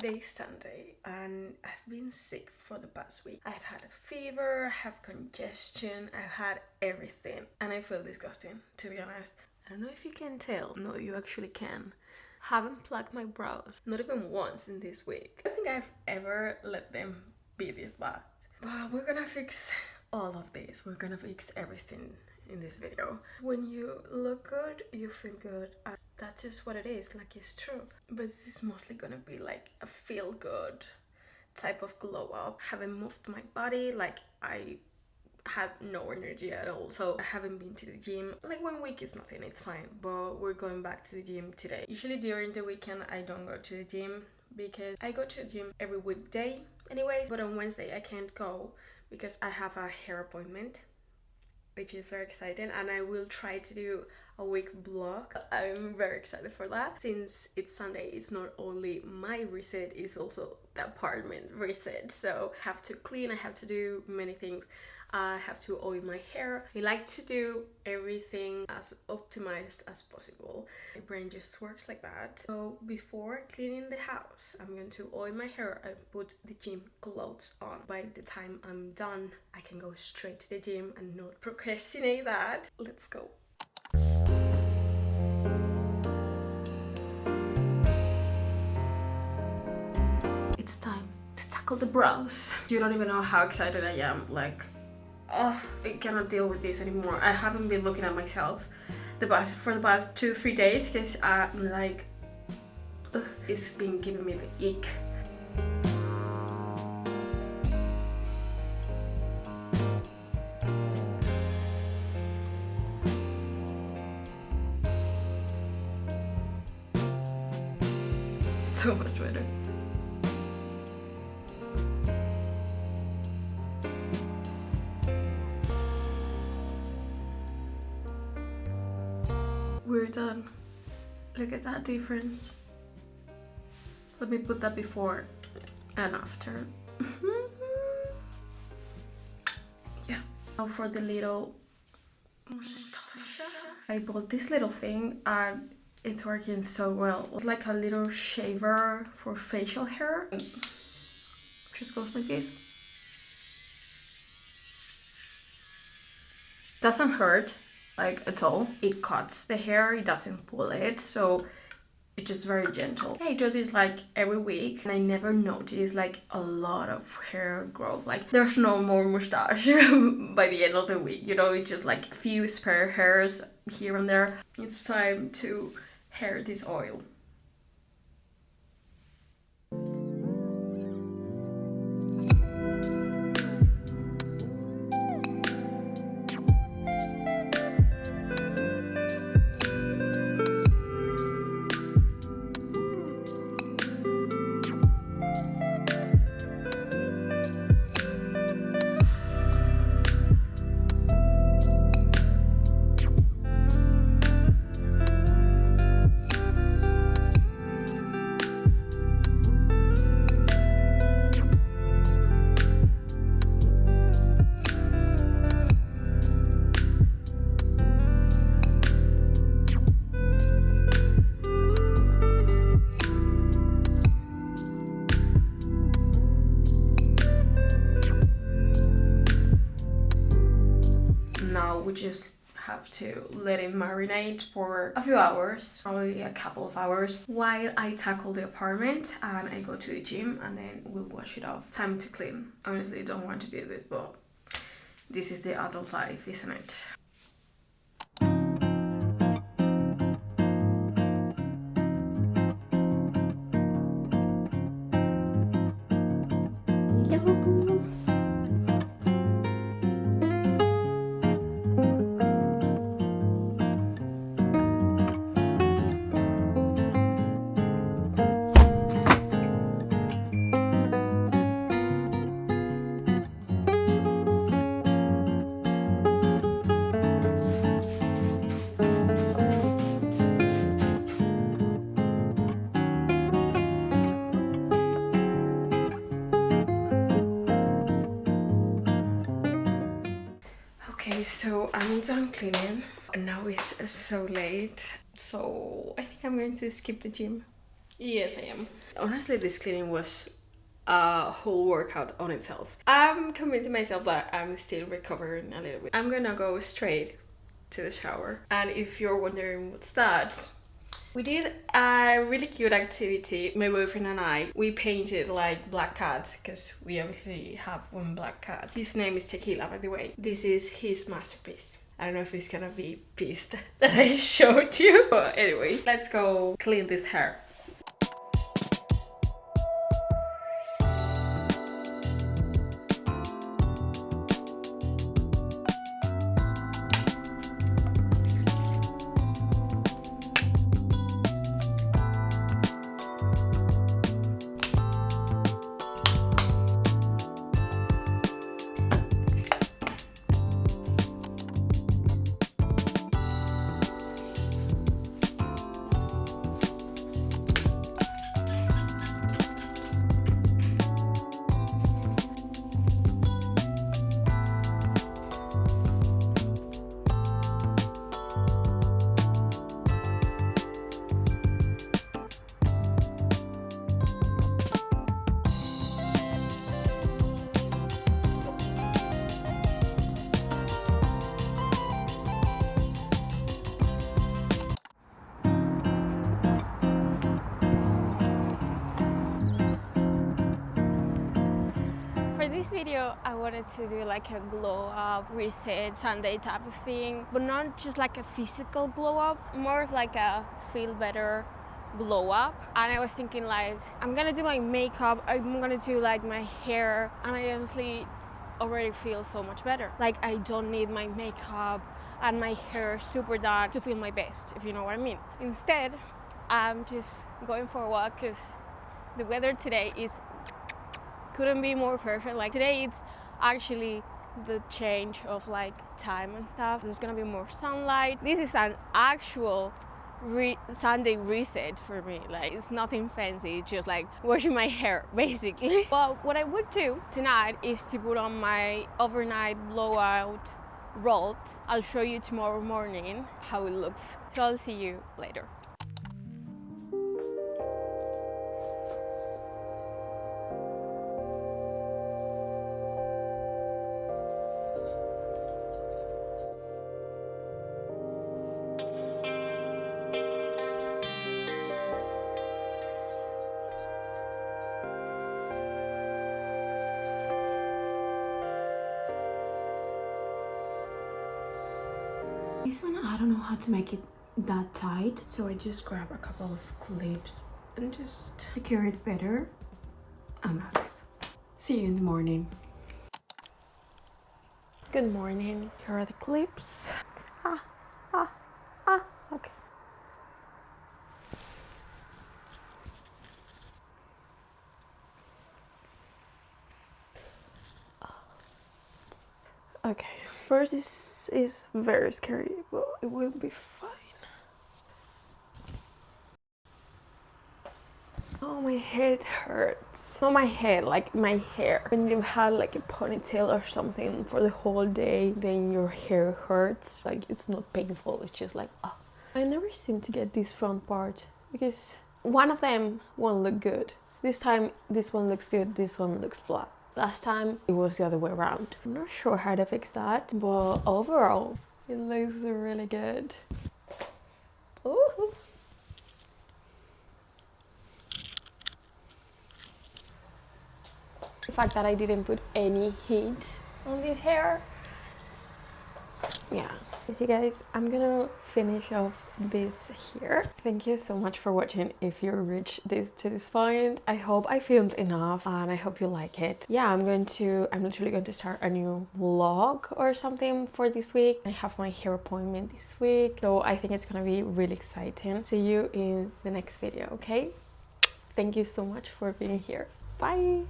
Today's Sunday and I've been sick for the past week. I've had a fever, I have congestion, I've had everything and I feel disgusting, to be honest. I don't know if you can tell. No, you actually can. Haven't plucked my brows, not even once in this week. I don't think I've ever let them be this bad. But we're gonna fix all of this. We're gonna fix everything in this video. When you look good, you feel good. And that's just what it is, like it's true. But this is mostly gonna be like a feel good type of glow up. Haven't moved my body, like I had no energy at all, so I haven't been to the gym. Like 1 week is nothing, it's fine, but we're going back to the gym today. Usually during the weekend I don't go to the gym because I go to the gym every weekday anyways, but on Wednesday I can't go because I have a hair appointment, which is very exciting, and I will try to do a week vlog. I'm very excited for that. Since it's Sunday, it's not only my reset, it's also the apartment reset, so I have to clean, I have to do many things. I have to oil my hair. I like to do everything as optimized as possible. My brain just works like that. So before cleaning the house, I'm going to oil my hair and put the gym clothes on. By the time I'm done, I can go straight to the gym and not procrastinate that. Let's go. It's time to tackle the brows. You don't even know how excited I am. Like, oh, I cannot deal with this anymore. I haven't been looking at myself for the past 2-3 days because I'm like, it's been giving me the ick. So much better. We're done. Look at that difference. Let me put that before and after. Yeah. Now for the little... I bought this little thing and it's working so well. It's like a little shaver for facial hair. Just goes like this. Doesn't hurt like at all. It cuts the hair, it doesn't pull it, so it's just very gentle. I do this like every week and I never notice like a lot of hair growth. Like there's no more mustache by the end of the week, you know, it's just like a few spare hairs here and there. It's time to hair this oil. We just have to let it marinate for a few hours, probably a couple of hours, while I tackle the apartment and I go to the gym, and then we'll wash it off. Time to clean. Honestly, I don't want to do this, but this is the adult life, isn't it? Okay, so I'm done cleaning and now it's so late, so I think I'm going to skip the gym. Yes, I am. Honestly, this cleaning was a whole workout on itself. I'm convincing myself that I'm still recovering a little bit. I'm gonna go straight to the shower. And if you're wondering what's that, we did a really cute activity. My boyfriend and I, we painted like black cats because we obviously have one black cat. His name is Tequila, by the way. This is his masterpiece. I don't know if he's gonna be pissed that I showed you. But anyway, let's go clean this hair. For this video, I wanted to do like a glow up, reset, Sunday type of thing, but not just like a physical glow up, more of like a feel better glow up. And I was thinking like, I'm gonna do my makeup, I'm gonna do like my hair, and I honestly already feel so much better. Like I don't need my makeup and my hair super dark to feel my best, if you know what I mean. Instead, I'm just going for a walk because the weather today is couldn't be more perfect. Like today it's actually the change of like time and stuff. There's gonna be more sunlight. This is an actual Sunday reset for me. Like it's nothing fancy, it's just like washing my hair basically. Well, what I would do tonight is to put on my overnight blowout rolled. I'll show you tomorrow morning how it looks. So I'll see you later. This one, I don't know how to make it that tight, so I just grab a couple of clips and just secure it better, and that's it. See you in the morning. Good morning. Here are the clips. Okay. Okay. First, this is very scary, but it will be fine. Oh, my head hurts. Not my head, like my hair. When you've had like a ponytail or something for the whole day, then your hair hurts. Like it's not painful, it's just like, oh. I never seem to get this front part because one of them won't look good. This time, this one looks good, this one looks flat. Last time, it was the other way around. I'm not sure how to fix that, but overall, it looks really good. Ooh. The fact that I didn't put any heat on this hair, yeah. So guys, I'm gonna finish off this here. Thank you so much for watching. If you reached to this point, I hope I filmed enough and I hope you like it. Yeah, I'm literally going to start a new vlog or something for this week. I have my hair appointment this week, so I think it's gonna be really exciting. See you in the next video, okay? Thank you so much for being here. Bye.